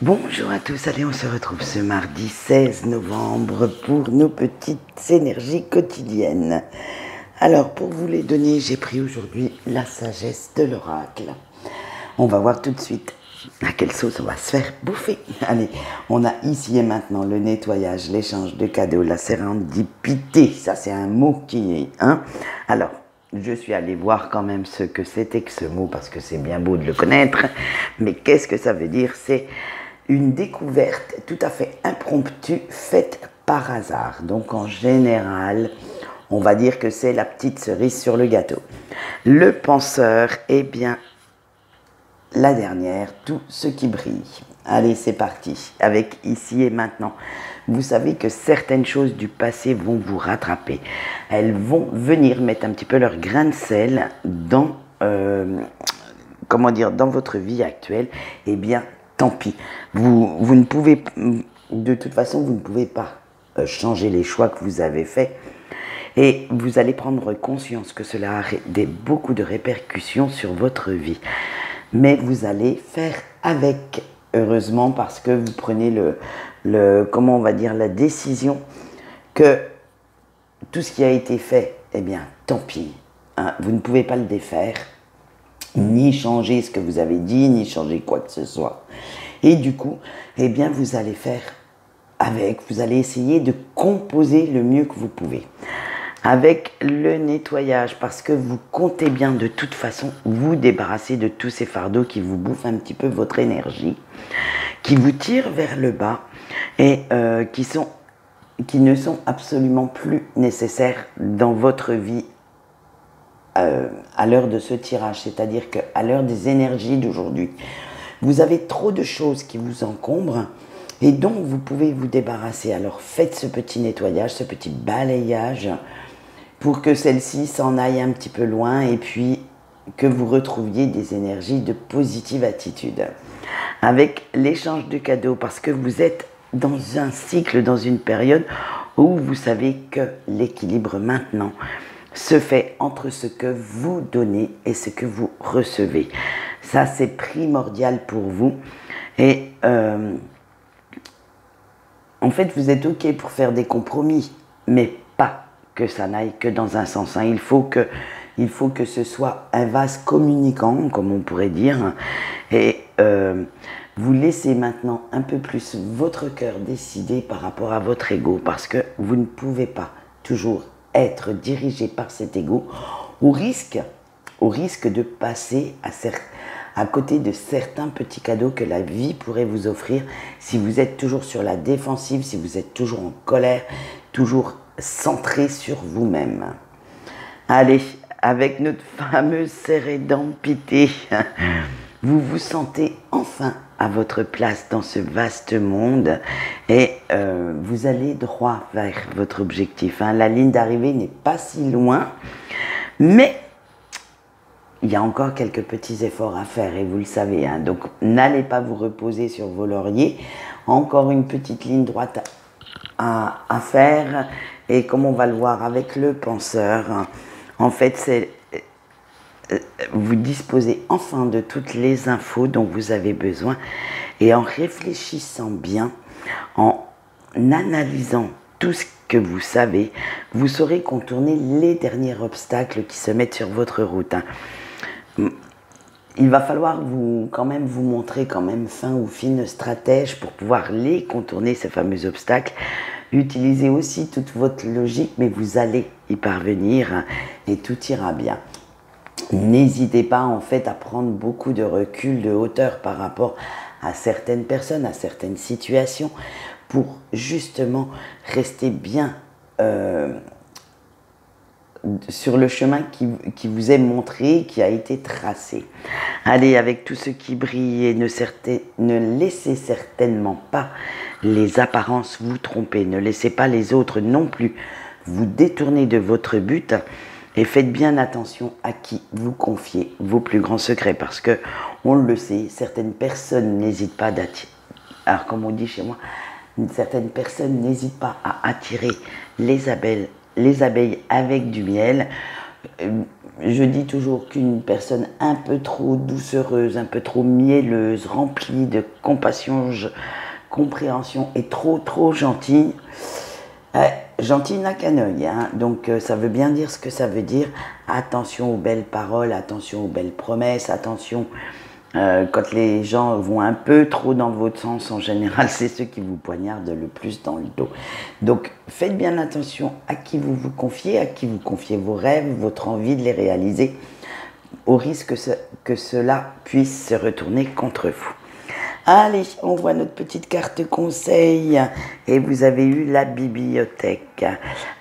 Bonjour à tous, allez on se retrouve ce mardi 16 novembre pour nos petites énergies quotidiennes. Alors pour vous les donner, j'ai pris aujourd'hui la sagesse de l'oracle. On va voir tout de suite à quelle sauce on va se faire bouffer. Allez, on a ici et maintenant le nettoyage, l'échange de cadeaux, la sérendipité, ça c'est un mot qui est... Alors, je suis allée voir quand même ce que c'était que ce mot parce que c'est bien beau de le connaître, mais qu'est-ce que ça veut dire? C'est une découverte tout à fait impromptue faite par hasard. Donc en général, on va dire que c'est la petite cerise sur le gâteau. Le penseur, eh bien, la dernière, tout ce qui brille. Allez, c'est parti, avec ici et maintenant. Vous savez que certaines choses du passé vont vous rattraper. Elles vont venir mettre un petit peu leur grain de sel dans, dans votre vie actuelle. Eh bien, tant pis. Vous ne pouvez, de toute façon, vous ne pouvez pas changer les choix que vous avez faits. Et vous allez prendre conscience que cela a beaucoup de répercussions sur votre vie. Mais vous allez faire avec, heureusement, parce que vous prenez la décision que tout ce qui a été fait, eh bien, tant pis. Vous ne pouvez pas le défaire, ni changer ce que vous avez dit, ni changer quoi que ce soit. Et du coup, eh bien, vous allez faire avec, vous allez essayer de composer le mieux que vous pouvez. Avec le nettoyage, parce que vous comptez bien de toute façon vous débarrasser de tous ces fardeaux qui vous bouffent un petit peu votre énergie, qui vous tirent vers le bas et qui ne sont absolument plus nécessaires dans votre vie à l'heure de ce tirage, c'est-à-dire qu'à l'heure des énergies d'aujourd'hui, vous avez trop de choses qui vous encombrent et dont vous pouvez vous débarrasser. Alors faites ce petit nettoyage, ce petit balayage pour que celle-ci s'en aille un petit peu loin et puis que vous retrouviez des énergies de positive attitude. Avec l'échange de cadeaux, parce que vous êtes dans un cycle, dans une période où vous savez que l'équilibre maintenant se fait entre ce que vous donnez et ce que vous recevez. Ça, c'est primordial pour vous. Et en fait, vous êtes OK pour faire des compromis, mais pas que ça n'aille que dans un sens. Il faut que ce soit un vase communicant, comme on pourrait dire. Et vous laissez maintenant un peu plus votre cœur décider par rapport à votre ego, parce que vous ne pouvez pas toujours être dirigé par cet ego au risque de passer à côté de certains petits cadeaux que la vie pourrait vous offrir si vous êtes toujours sur la défensive, si vous êtes toujours en colère, toujours centré sur vous-même. Allez, avec notre fameuse sérendipité, vous vous sentez enfin à votre place dans ce vaste monde et vous allez droit vers votre objectif. La ligne d'arrivée n'est pas si loin, mais il y a encore quelques petits efforts à faire et vous le savez. Donc n'allez pas vous reposer sur vos lauriers. Encore une petite ligne droite à faire. Et comme on va le voir avec le penseur, en fait, c'est vous disposez enfin de toutes les infos dont vous avez besoin et en réfléchissant bien, en analysant tout ce que vous savez, vous saurez contourner les derniers obstacles qui se mettent sur votre route. Il va falloir quand même vous montrer fin ou fine stratège pour pouvoir les contourner, ces fameux obstacles. Utilisez aussi toute votre logique, mais vous allez y parvenir et tout ira bien. N'hésitez pas en fait à prendre beaucoup de recul, de hauteur par rapport à certaines personnes, à certaines situations, pour justement rester bien sur le chemin qui vous est montré, qui a été tracé. Allez, avec tout ce qui brille et ne laissez certainement pas les apparences vous tromper, ne laissez pas les autres non plus vous détourner de votre but et faites bien attention à qui vous confiez vos plus grands secrets parce que, on le sait, certaines personnes n'hésitent pas alors comme on dit chez moi, certaines personnes n'hésitent pas à attirer les abeilles avec du miel. Je dis toujours qu'une personne un peu trop doucereuse, un peu trop mielleuse, remplie de compassion, compréhension et trop gentille, gentille n'a qu'un œil, hein. Donc ça veut bien dire ce que ça veut dire. Attention aux belles paroles, attention aux belles promesses, attention quand les gens vont un peu trop dans votre sens, en général, c'est ceux qui vous poignardent le plus dans le dos. Donc, faites bien attention à qui vous vous confiez, à qui vous confiez vos rêves, votre envie de les réaliser, au risque que cela puisse se retourner contre vous. Allez, on voit notre petite carte conseil et vous avez eu la bibliothèque.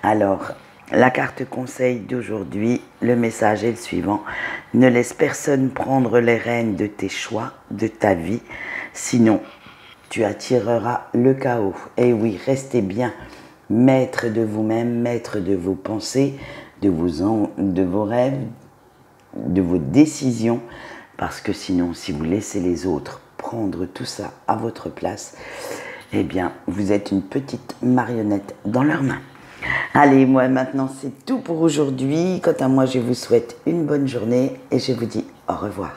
Alors, la carte conseil d'aujourd'hui, le message est le suivant. Ne laisse personne prendre les rênes de tes choix, de ta vie, sinon tu attireras le chaos. Et oui, restez bien maître de vous-même, maître de vos pensées, de vos rêves, de vos décisions, parce que sinon, si vous laissez les autres prendre tout ça à votre place, eh bien, vous êtes une petite marionnette dans leurs mains. Allez, moi maintenant c'est tout pour aujourd'hui. Quant à moi, je vous souhaite une bonne journée et je vous dis au revoir.